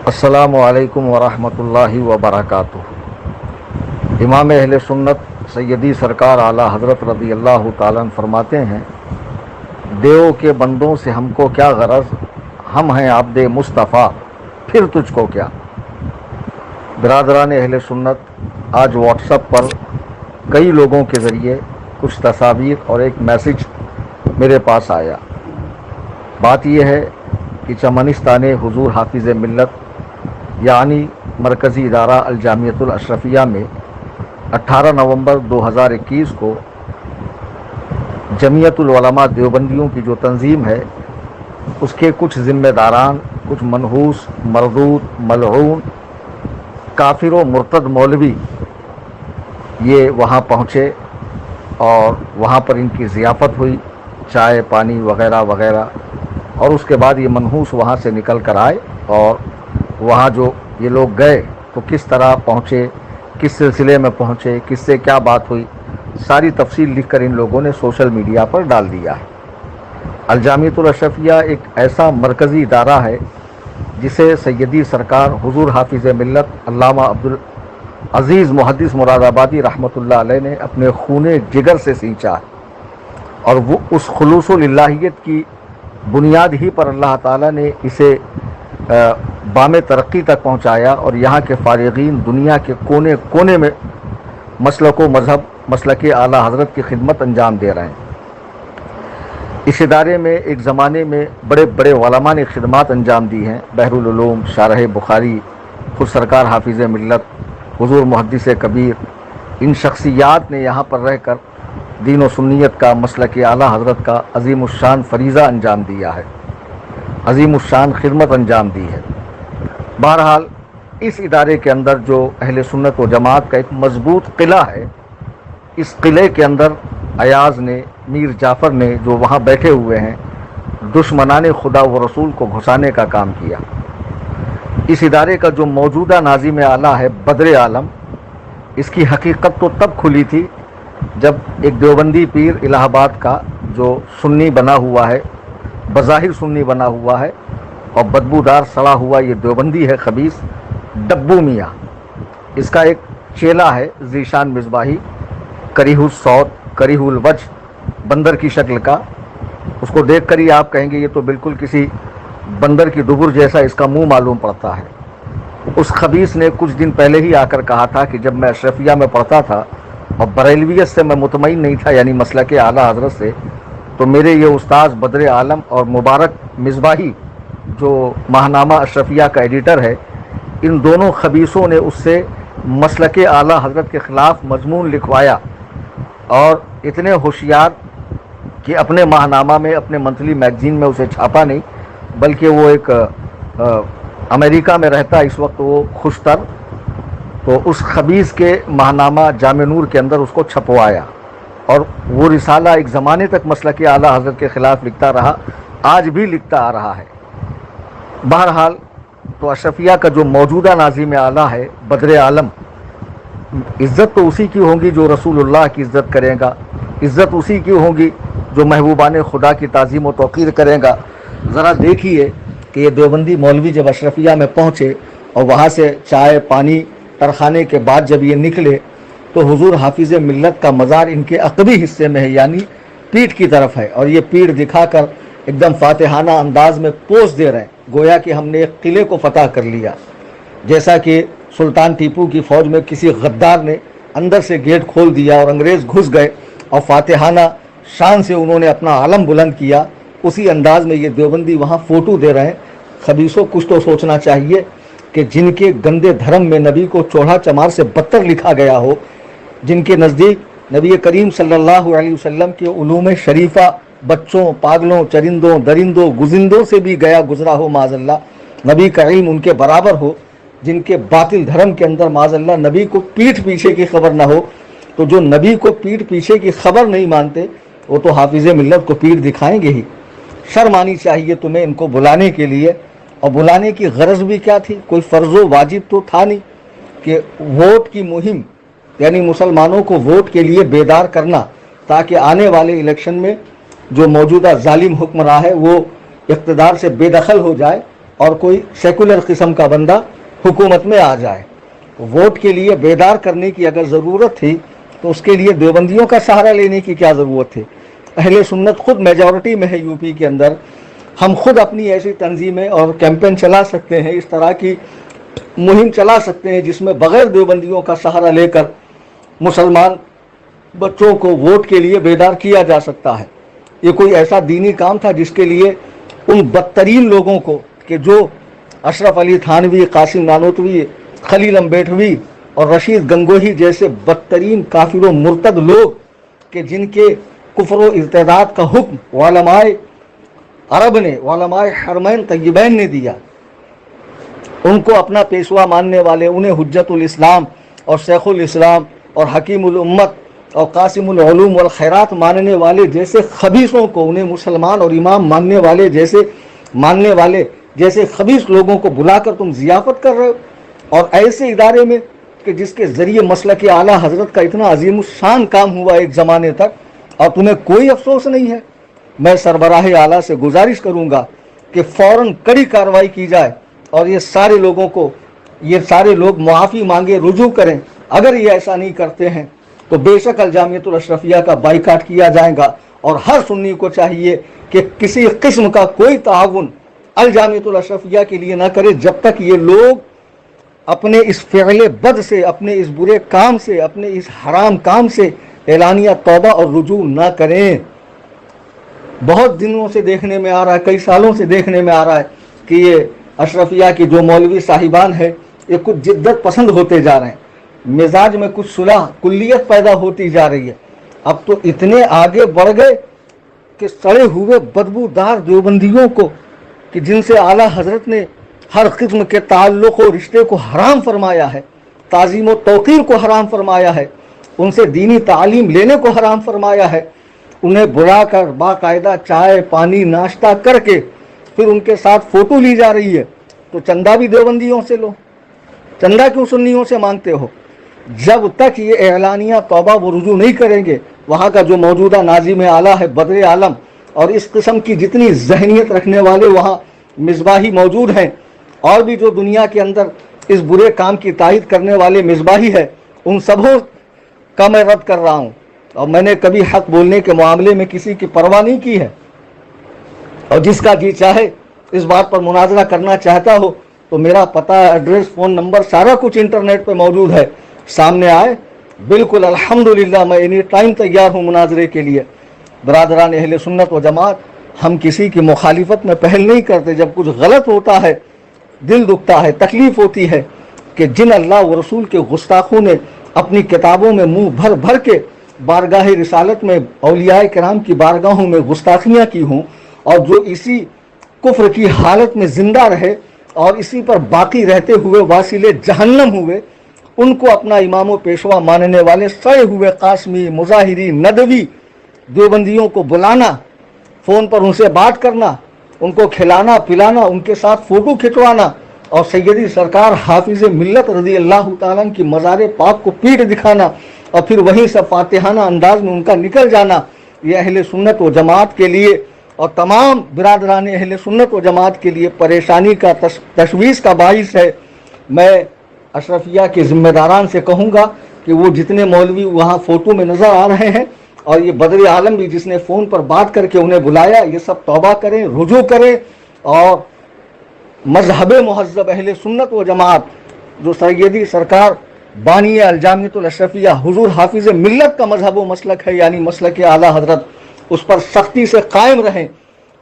السلام علیکم ورحمۃ اللہ وبرکاتہ۔ امام اہل سنت سیدی سرکار اعلیٰ حضرت رضی اللہ تعالیٰ عنہ فرماتے ہیں، دیو کے بندوں سے ہم کو کیا غرض، ہم ہیں عبد مصطفیٰ، پھر تجھ کو کیا۔ برادران اہل سنت، آج واٹس ایپ پر کئی لوگوں کے ذریعے کچھ تصاویر اور ایک میسج میرے پاس آیا۔ بات یہ ہے کہ چمنستان حضور حافظ ملت یعنی مرکزی ادارہ الجامعۃ الاشرفیہ میں 18 نومبر 2021 کو جمعیت العلماء دیوبندیوں کی جو تنظیم ہے، اس کے کچھ ذمہ داران، کچھ منحوس، مردود، ملعون، کافر و مرتد مولوی یہ وہاں پہنچے اور وہاں پر ان کی ضیافت ہوئی، چائے پانی وغیرہ وغیرہ، اور اس کے بعد یہ منحوس وہاں سے نکل کر آئے اور وہاں جو یہ لوگ گئے تو کس طرح پہنچے، کس سلسلے میں پہنچے، کس سے کیا بات ہوئی، ساری تفصیل لکھ کر ان لوگوں نے سوشل میڈیا پر ڈال دیا ہے۔ الجامعۃ الاشرفیہ ایک ایسا مرکزی ادارہ ہے جسے سیدی سرکار حضور حافظ ملت علامہ عبدالعزیز محدث مراد آبادی رحمۃ اللہ علیہ نے اپنے خون جگر سے سینچا ہے، اور وہ اس خلوص للہیت کی بنیاد ہی پر اللہ تعالیٰ نے اسے بام ترقی تک پہنچایا، اور یہاں کے فارغین دنیا کے کونے کونے میں مسلک و مذہب، مسلک اعلیٰ حضرت کی خدمت انجام دے رہے ہیں۔ اس ادارے میں ایک زمانے میں بڑے بڑے علماء نے خدمات انجام دی ہیں، بحر العلوم، شارح بخاری، خود سرکار حافظ ملت، حضور محدث کبیر، ان شخصیات نے یہاں پر رہ کر دین و سنیت کا، مسلک اعلیٰ حضرت کا عظیم الشان فریضہ انجام دیا ہے، عظیم الشان خدمت انجام دی ہے۔ بہرحال اس ادارے کے اندر جو اہل سنت و جماعت کا ایک مضبوط قلعہ ہے، اس قلعے کے اندر ایاز نے، میر جعفر نے جو وہاں بیٹھے ہوئے ہیں، دشمنان خدا و رسول کو گھسانے کا کام کیا۔ اس ادارے کا جو موجودہ ناظم اعلیٰ ہے بدر عالم، اس کی حقیقت تو تب کھلی تھی جب ایک دیوبندی پیر الہ آباد کا جو سنی بنا ہوا ہے، بظاہر سنی بنا ہوا ہے اور بدبودار سڑا ہوا یہ دیوبندی ہے خبیث، ڈبو میاں، اس کا ایک چیلا ہے ذیشان مصباحی، کریہ الصوت، کریہ الوجہ، بندر کی شکل کا، اس کو دیکھ کر ہی آپ کہیں گے یہ تو بالکل کسی بندر کی دبر جیسا اس کا منہ معلوم پڑتا ہے۔ اس خبیث نے کچھ دن پہلے ہی آ کر کہا تھا کہ جب میں اشرفیہ میں پڑھتا تھا اور بریلویت سے میں مطمئن نہیں تھا، یعنی مسلک اعلیٰ حضرت سے، تو میرے یہ استاذ بدر عالم اور مبارک مصباحی جو ماہنامہ اشرفیہ کا ایڈیٹر ہے، ان دونوں خبیثوں نے اس سے مسلک اعلیٰ حضرت کے خلاف مضمون لکھوایا، اور اتنے ہوشیار کہ اپنے ماہنامہ میں، اپنے منتھلی میگزین میں اسے چھاپا نہیں، بلکہ وہ ایک امریکہ میں رہتا اس وقت وہ خوشتر، تو اس خبیث کے ماہنامہ جامع نور کے اندر اس کو چھپوایا، اور وہ رسالہ ایک زمانے تک مسلک اعلیٰ حضرت کے خلاف لکھتا رہا، آج بھی لکھتا آ رہا ہے۔ بہرحال تو اشرفیہ کا جو موجودہ ناظم اعلیٰ ہے بدر عالم، عزت تو اسی کی ہوگی جو رسول اللہ کی عزت کرے گا، عزت اسی کی ہوگی جو محبوبان خدا کی تعظیم و توقیر کرے گا۔ ذرا دیکھیے کہ یہ دیوبندی مولوی جب اشرفیہ میں پہنچے اور وہاں سے چائے پانی ترخانے کے بعد جب یہ نکلے تو حضور حافظ ملت کا مزار ان کے عقبی حصے میں ہے، یعنی پیٹھ کی طرف ہے، اور یہ پیٹھ دکھا کر ایک دم فاتحانہ انداز میں پوز دے رہے ہیں، گویا کہ ہم نے ایک قلعے کو فتح کر لیا، جیسا کہ سلطان ٹیپو کی فوج میں کسی غدار نے اندر سے گیٹ کھول دیا اور انگریز گھس گئے اور فاتحانہ شان سے انہوں نے اپنا علم بلند کیا، اسی انداز میں یہ دیوبندی وہاں فوٹو دے رہے ہیں۔ خبیثوں کچھ تو سوچنا چاہیے کہ جن کے گندے دھرم میں نبی کو چوڑا چمار سے بدتر لکھا گیا ہو، جن کے نزدیک نبی کریم صلی اللہ علیہ وسلم کے علوم شریفہ بچوں، پاگلوں، چرندوں، درندوں، گزندوں سے بھی گیا گزرا ہو معاذ اللہ، نبی کا علم ان کے برابر ہو، جن کے باطل دھرم کے اندر معاذ اللہ نبی کو پیٹھ پیچھے کی خبر نہ ہو، تو جو نبی کو پیٹھ پیچھے کی خبر نہیں مانتے وہ تو حافظ ملت کو پیٹھ دکھائیں گے ہی۔ شرم آنی چاہیے تمہیں ان کو بلانے کے لیے، اور بلانے کی غرض بھی کیا تھی؟ کوئی فرض و واجب تو تھا نہیں کہ ووٹ کی مہم، یعنی مسلمانوں کو ووٹ کے لیے بیدار کرنا تاکہ آنے والے الیکشن میں جو موجودہ ظالم حکمراں ہے وہ اقتدار سے بے دخل ہو جائے، اور کوئی سیکولر قسم کا بندہ حکومت میں آ جائے. ووٹ کے لیے بیدار کرنے کی اگر ضرورت تھی تو اس کے لیے دیوبندیوں کا سہارا لینے کی کیا ضرورت تھی؟ اہل سنت خود میجورٹی میں ہے یو پی کے اندر. ہم خود اپنی ایسی تنظیمیں اور کیمپین چلا سکتے ہیں, اس طرح کی مہم چلا سکتے ہیں جس میں بغیر دیوبندیوں کا سہارا لے کر مسلمان بچوں کو ووٹ کے لیے بیدار کیا جا سکتا ہے. یہ کوئی ایسا دینی کام تھا جس کے لیے ان بدترین لوگوں کو کہ جو اشرف علی تھانوی, قاسم نانوتوی, خلیل امبیٹوی اور رشید گنگوہی جیسے بدترین کافر و مرتد لوگ کہ جن کے کفر و ارتداد کا حکم علماء عرب نے, علماء حرمین طیبین نے دیا, ان کو اپنا پیشوا ماننے والے, انہیں حجت الاسلام اور شیخ الاسلام اور حکیم الامت اور قاسم العلوم والخیرات ماننے والے جیسے خبیثوں کو, انہیں مسلمان اور امام ماننے والے جیسے خبیث لوگوں کو بلا کر تم ضیافت کر رہے ہو. اور ایسے ادارے میں کہ جس کے ذریعے مسلک اعلیٰ حضرت کا اتنا عظیم الشان کام ہوا ایک زمانے تک, اور تمہیں کوئی افسوس نہیں ہے. میں سربراہ اعلیٰ سے گزارش کروں گا کہ فوراً کڑی کارروائی کی جائے اور یہ سارے لوگ معافی مانگے, رجوع کریں. اگر یہ ایسا نہیں کرتے ہیں تو بے شک الجامعۃ الاشرفیہ کا بائیکاٹ کیا جائے گا, اور ہر سنی کو چاہیے کہ کسی قسم کا کوئی تعاون الجامعۃ الاشرفیہ کے لیے نہ کرے جب تک یہ لوگ اپنے اس فعل بد سے, اپنے اس برے کام سے, اپنے اس حرام کام سے اعلانیہ توبہ اور رجوع نہ کریں. بہت دنوں سے دیکھنے میں آ رہا ہے, کئی سالوں سے دیکھنے میں آ رہا ہے کہ یہ اشرفیہ کی جو مولوی صاحبان ہیں یہ کچھ جدت پسند ہوتے جا رہے ہیں, مزاج میں کچھ صلح کلیت پیدا ہوتی جا رہی ہے. اب تو اتنے آگے بڑھ گئے کہ سڑے ہوئے بدبودار دیوبندیوں کو کہ جن سے اعلیٰ حضرت نے ہر قسم کے تعلق و رشتے کو حرام فرمایا ہے, تعظیم و توقیر کو حرام فرمایا ہے, ان سے دینی تعلیم لینے کو حرام فرمایا ہے, انہیں بلا کر باقاعدہ چائے پانی ناشتہ کر کے پھر ان کے ساتھ فوٹو لی جا رہی ہے. تو چندہ بھی دیوبندیوں سے لو, چندہ کیوں سنیوں سے مانگتے ہو؟ جب تک یہ اعلانیہ توبہ و رجوع نہیں کریں گے, وہاں کا جو موجودہ ناظم اعلیٰ ہے بدر عالم اور اس قسم کی جتنی ذہنیت رکھنے والے وہاں مصباحی موجود ہیں, اور بھی جو دنیا کے اندر اس برے کام کی تائید کرنے والے مصباحی ہے, ان سبوں کا میں رد کر رہا ہوں. اور میں نے کبھی حق بولنے کے معاملے میں کسی کی پرواہ نہیں کی ہے, اور جس کا جی چاہے اس بات پر مناظرہ کرنا چاہتا ہو تو میرا پتہ, ایڈریس, فون نمبر سارا کچھ انٹرنیٹ پہ موجود ہے, سامنے آئے. بالکل الحمدللہ میں اینی ٹائم تیار ہوں مناظرے کے لیے. برادران اہل سنت و جماعت, ہم کسی کی مخالفت میں پہل نہیں کرتے. جب کچھ غلط ہوتا ہے دل دکھتا ہے, تکلیف ہوتی ہے کہ جن اللہ و رسول کے گستاخوں نے اپنی کتابوں میں منہ بھر بھر کے بارگاہ رسالت میں اولیاء کرام کی بارگاہوں میں گستاخیاں کی ہوں, اور جو اسی کفر کی حالت میں زندہ رہے اور اسی پر باقی رہتے ہوئے واصل جہنم ہوئے, ان کو اپنا امام و پیشوا ماننے والے سڑے ہوئے قاسمی, مظاہری, ندوی دیوبندیوں کو بلانا, فون پر ان سے بات کرنا, ان کو کھلانا پلانا, ان کے ساتھ فوٹو کھنچوانا, اور سیدی سرکار حافظ ملت رضی اللہ تعالیٰ کی مزار پاک کو پیٹ دکھانا, اور پھر وہیں سے فاتحانہ انداز میں ان کا نکل جانا, یہ اہل سنت و جماعت کے لیے اور تمام برادران اہل سنت و جماعت کے لیے پریشانی کا, تشویش کا باعث ہے. میں اشرفیہ کے ذمہ داران سے کہوں گا کہ وہ جتنے مولوی وہاں فوٹو میں نظر آ رہے ہیں, اور یہ بدر عالم بھی جس نے فون پر بات کر کے انہیں بلایا, یہ سب توبہ کریں, رجوع کریں, اور مذہب مہذب اہل سنت و جماعت جو سیدی سرکار بانی الجامعۃ الاشرفیہ حضور حافظ ملت کا مذہب و مسلک ہے, یعنی مسلک اعلیٰ حضرت, اس پر سختی سے قائم رہیں.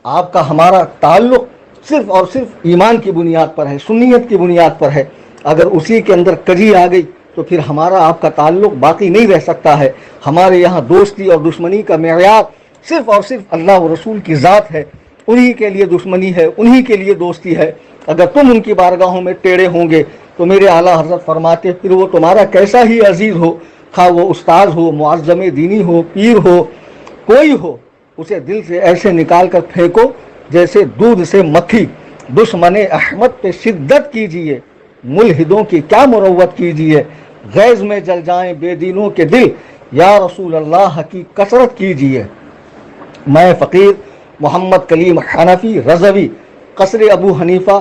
آپ کا ہمارا تعلق صرف اور صرف ایمان کی بنیاد پر ہے, سنیت کی بنیاد پر ہے. اگر اسی کے اندر کجی آ گئی تو پھر ہمارا آپ کا تعلق باقی نہیں رہ سکتا ہے. ہمارے یہاں دوستی اور دشمنی کا معیار صرف اور صرف اللہ و رسول کی ذات ہے, انہی کے لیے دشمنی ہے, انہی کے لیے دوستی ہے. اگر تم ان کی بارگاہوں میں ٹیڑے ہوں گے تو میرے اعلیٰ حضرت فرماتے پھر وہ تمہارا کیسا ہی عزیز ہو, خواہ وہ استاد ہو, معظم دینی ہو, پیر ہو, کوئی ہو, اسے دل سے ایسے نکال کر پھینکو جیسے دودھ سے مکھی. دشمن احمد پہ شدت کیجیے, ملحدوں کی کیا مروت کیجیے, غیظ میں جل جائیں بے دینوں کے دل, یا رسول اللہ کی کثرت کیجیے. میں فقیر محمد کلیم حنفی رضوی قصر ابو حنیفہ